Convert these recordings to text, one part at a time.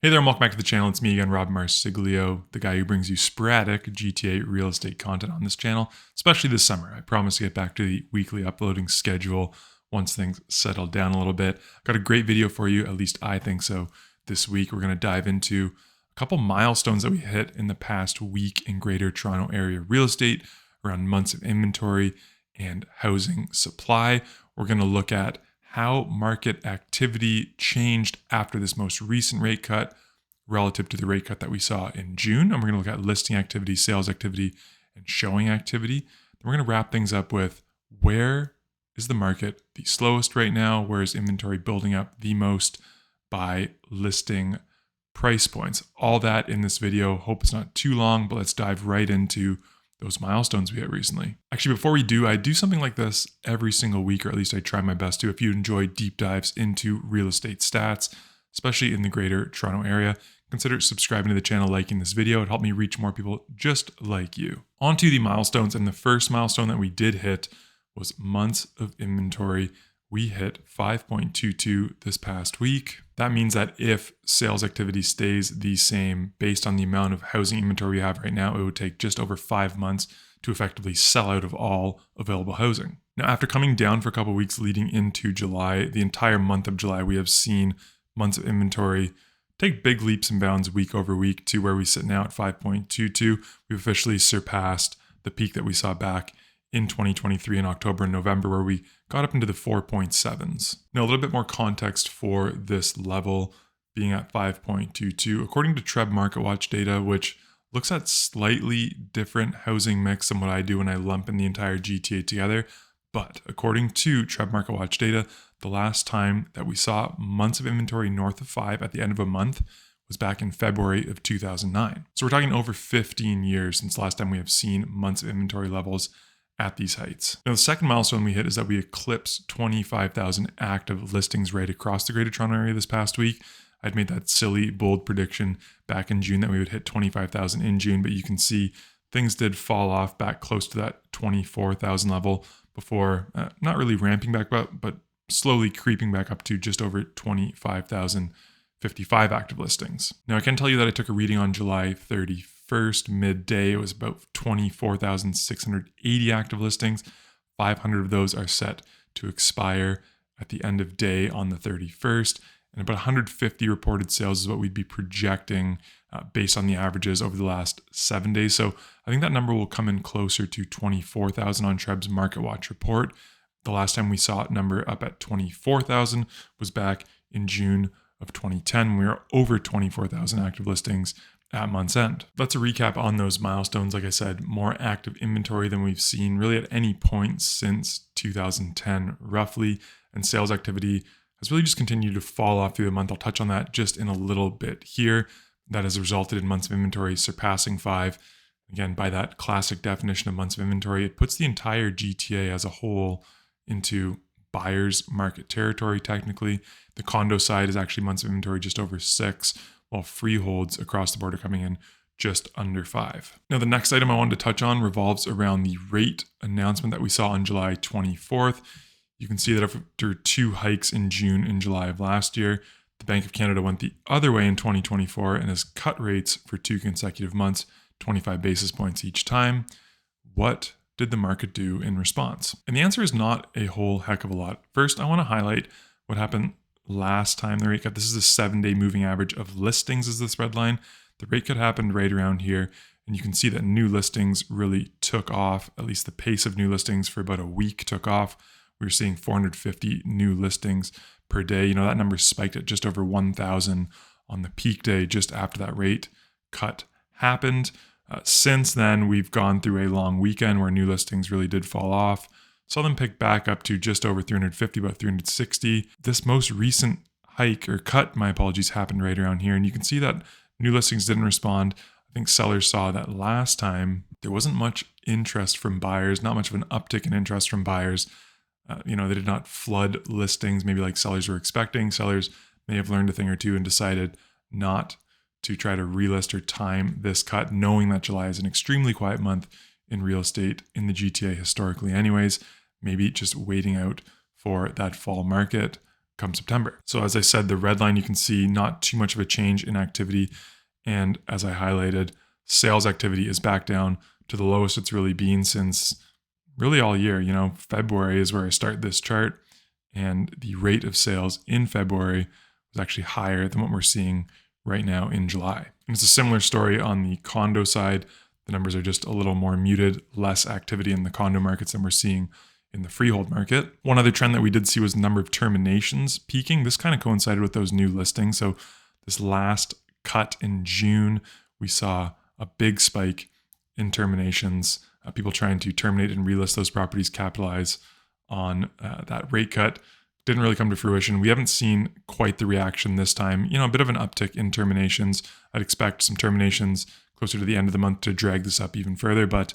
Hey there, and welcome back to the channel. It's me again, Rob Marsiglio, the guy who brings you sporadic GTA real estate content on this channel, especially this summer. I promise to get back to the weekly uploading schedule once things settle down a little bit. Got a great video for you, at least I think so. This week, we're going to dive into a couple milestones that we hit in the past week in Greater Toronto Area real estate around months of inventory and housing supply. We're going to look at how market activity changed after this most recent rate cut relative to the rate cut that we saw in June. And we're going to look at listing activity, sales activity, and showing activity. Then we're going to wrap things up with where is the market the slowest right now? Where is inventory building up the most by listing price points? All that in this video. Hope it's not too long, but let's dive right into those milestones we hit recently. Actually, before we do, I do something like this every single week, or at least I try my best to. If you enjoy deep dives into real estate stats, especially in the Greater Toronto Area, consider subscribing to the channel, liking this video. It helped me reach more people just like you. On to the milestones, and the first milestone that we did hit was months of inventory. We hit 5.22 this past week. That means that if sales activity stays the same based on the amount of housing inventory we have right now, it would take just over 5 months to effectively sell out of all available housing. Now, after coming down for a couple of weeks leading into July, the entire month of July, we have seen months of inventory take big leaps and bounds week over week to where we sit now at 5.22. We've officially surpassed the peak that we saw back in 2023 in October and November, where we got up into the 4.7s. Now, a little bit more context for this level being at 5.22. According to Treb Market Watch data, which looks at slightly different housing mix than what I do when I lump in the entire GTA together. But according to Treb Market Watch data, the last time that we saw months of inventory north of 5 at the end of a month was back in February of 2009. So we're talking over 15 years since the last time we have seen months of inventory levels at these heights. Now, the second milestone we hit is that we eclipsed 25,000 active listings right across the Greater Toronto Area this past week. I'd made that silly, bold prediction back in June that we would hit 25,000 in June, but you can see things did fall off back close to that 24,000 level before not really ramping back up, but slowly creeping back up to just over 25,055 active listings. Now, I can tell you that I took a reading on July 31st, midday. It was about 24,680 active listings. 500 of those are set to expire at the end of day on the 31st. And about 150 reported sales is what we'd be projecting based on the averages over the last 7 days. So I think that number will come in closer to 24,000 on Treb's Market Watch report. The last time we saw a number up at 24,000 was back in June of 2010. We were over 24,000 active listings at month's end. That's a recap on those milestones. Like I said, more active inventory than we've seen really at any point since 2010, roughly. And sales activity has really just continued to fall off through the month. I'll touch on that just in a little bit here. That has resulted in months of inventory surpassing 5. Again, by that classic definition of months of inventory, it puts the entire GTA as a whole into buyer's market territory, technically. The condo side is actually months of inventory just over 6, while freeholds across the board are coming in just under 5. Now, the next item I wanted to touch on revolves around the rate announcement that we saw on July 24th. You can see that after 2 hikes in June and July of last year, the Bank of Canada went the other way in 2024 and has cut rates for 2 consecutive months, 25 basis points each time. What did the market do in response? And the answer is not a whole heck of a lot. First, I want to highlight what happened last time the rate cut. This is a 7-day moving average of listings is this red line. The rate cut happened right around here. And you can see that new listings really took off, at least the pace of new listings for about a week took off. We were seeing 450 new listings per day. You know, that number spiked at just over 1,000 on the peak day just after that rate cut happened. Since then, we've gone through a long weekend where new listings really did fall off. Saw them pick back up to just over 350, about 360. This most recent hike or cut, my apologies, happened right around here. And you can see that new listings didn't respond. I think sellers saw that last time there wasn't much interest from buyers, not much of an uptick in interest from buyers. They did not flood listings, maybe like sellers were expecting. Sellers may have learned a thing or two and decided not to try to relist or time this cut, knowing that July is an extremely quiet month in real estate in the GTA historically anyways. Maybe just waiting out for that fall market. come September. So as I said, the red line, you can see not too much of a change in activity. And as I highlighted, sales activity is back down to the lowest it's really been since really all year. February is where I start this chart, and the rate of sales in February was actually higher than what we're seeing right now in July. And it's a similar story on the condo side. The numbers are just a little more muted, less activity in the condo markets than we're seeing in the freehold market. One other trend that we did see was the number of terminations peaking. This kind of coincided with those new listings. So this last cut in June, we saw a big spike in terminations, people trying to terminate and relist those properties, capitalize on that rate cut. Didn't really come to fruition. We haven't seen quite the reaction this time. A bit of an uptick in terminations. I'd expect some terminations closer to the end of the month to drag this up even further, but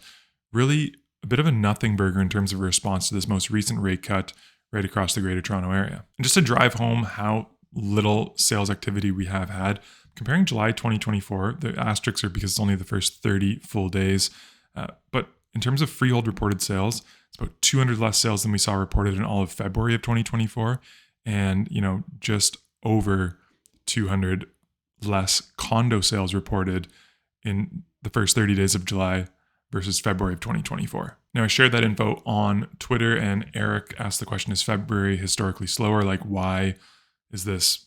really a bit of a nothing burger in terms of a response to this most recent rate cut right across the Greater Toronto Area. And just to drive home how little sales activity we have had, comparing July 2024, the asterisks are because it's only the first 30 full days, but in terms of freehold reported sales, it's about 200 less sales than we saw reported in all of February of 2024, and just over 200 less condo sales reported in the first 30 days of July versus February of 2024. Now, I shared that info on Twitter, and Eric asked the question, is February historically slower? Like, why is this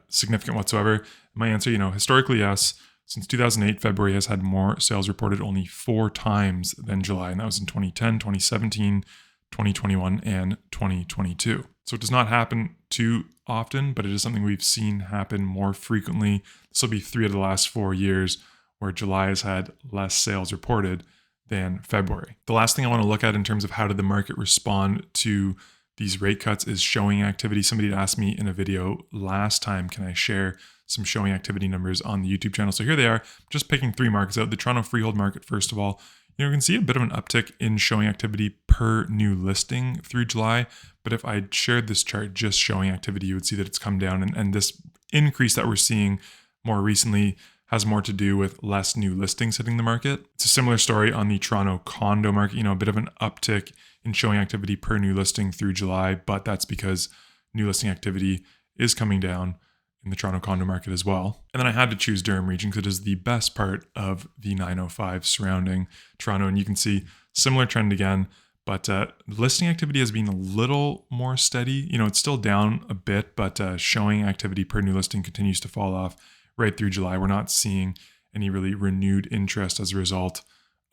significant whatsoever? My answer, historically, yes. Since 2008, February has had more sales reported only 4 times than July, and that was in 2010, 2017, 2021, and 2022. So it does not happen too often, but it is something we've seen happen more frequently. This will be 3 of the last 4 years where July has had less sales reported than February. The last thing I want to look at in terms of how did the market respond to these rate cuts is showing activity. Somebody had asked me in a video last time, can I share some showing activity numbers on the YouTube channel? So here they are, just picking 3 markets out. The Toronto freehold market, first of all, you can see a bit of an uptick in showing activity per new listing through July. But if I shared this chart just showing activity, you would see that it's come down. And this increase that we're seeing more recently has more to do with less new listings hitting the market. It's a similar story on the Toronto condo market, a bit of an uptick in showing activity per new listing through July, but that's because new listing activity is coming down in the Toronto condo market as well. And then I had to choose Durham region because it is the best part of the 905 surrounding Toronto. And you can see similar trend again, but listing activity has been a little more steady. It's still down a bit, but showing activity per new listing continues to fall off right through July. We're not seeing any really renewed interest as a result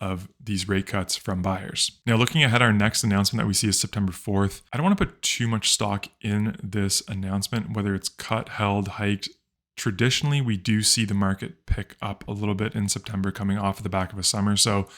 of these rate cuts from buyers. Now, looking ahead, our next announcement that we see is September 4th. I don't want to put too much stock in this announcement, whether it's cut, held, hiked. Traditionally, we do see the market pick up a little bit in September coming off of the back of a summer. So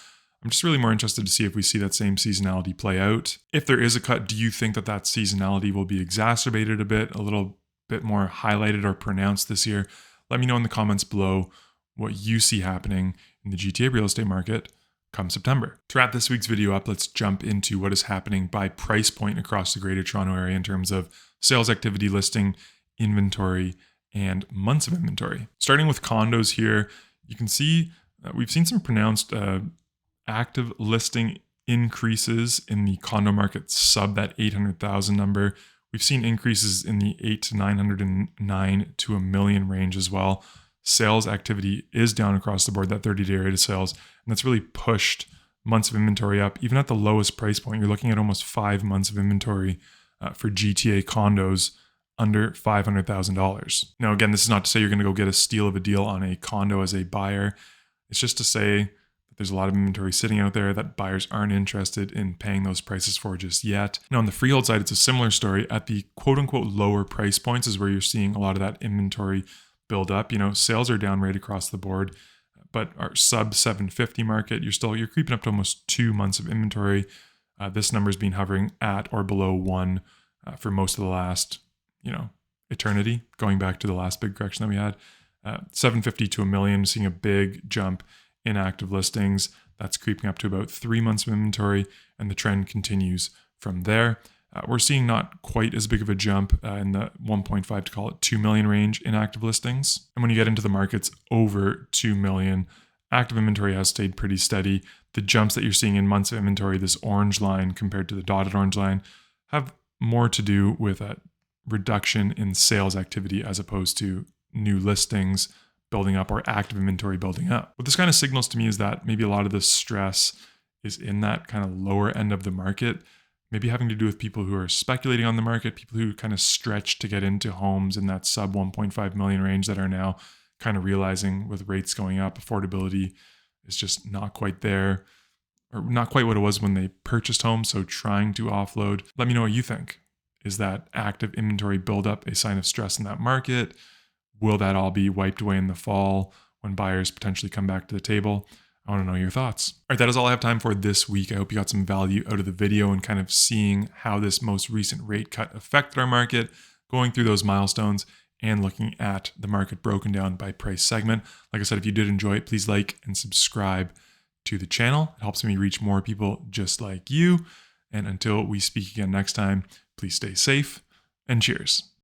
I'm just really more interested to see if we see that same seasonality play out. If there is a cut, do you think that seasonality will be exacerbated a bit, a little bit more highlighted or pronounced this year? Let me know in the comments below what you see happening in the GTA real estate market come September. To wrap this week's video up, let's jump into what is happening by price point across the Greater Toronto Area in terms of sales activity, listing, inventory, and months of inventory. Starting with condos here, you can see we've seen some pronounced active listing increases in the condo market sub that 800,000 number. We've seen increases in the 8 to 909 to a million range as well. Sales activity is down across the board, that 30-day rate of sales, and that's really pushed months of inventory up. Even at the lowest price point, you're looking at almost 5 months of inventory for GTA condos under $500,000. Now, again, this is not to say you're going to go get a steal of a deal on a condo as a buyer. It's just to say that there's a lot of inventory sitting out there that buyers aren't interested in paying those prices for just yet. Now, on the freehold side, it's a similar story. At the quote-unquote lower price points is where you're seeing a lot of that inventory build up. Sales are down right across the board, but our sub 750 market, you're creeping up to almost 2 months of inventory. This number has been hovering at or below 1 for most of the last, eternity, going back to the last big correction that we had. 750 to a million, seeing a big jump in active listings. That's creeping up to about 3 months of inventory, and the trend continues from there. We're seeing not quite as big of a jump in the 1.5 to call it 2 million range in active listings. And when you get into the markets over 2 million, active inventory has stayed pretty steady. The jumps that you're seeing in months of inventory, this orange line compared to the dotted orange line, have more to do with reduction in sales activity as opposed to new listings building up or active inventory building up. What this kind of signals to me is that maybe a lot of the stress is in that kind of lower end of the market, maybe having to do with people who are speculating on the market, people who kind of stretch to get into homes in that sub 1.5 million range that are now kind of realizing with rates going up, affordability is just not quite there, or not quite what it was when they purchased homes. So trying to offload. Let me know what you think. Is that active inventory buildup a sign of stress in that market? Will that all be wiped away in the fall when buyers potentially come back to the table? I want to know your thoughts. All right, that is all I have time for this week. I hope you got some value out of the video and kind of seeing how this most recent rate cut affected our market, going through those milestones and looking at the market broken down by price segment. Like I said, if you did enjoy it, please like and subscribe to the channel. It helps me reach more people just like you. And until we speak again next time, please stay safe and cheers.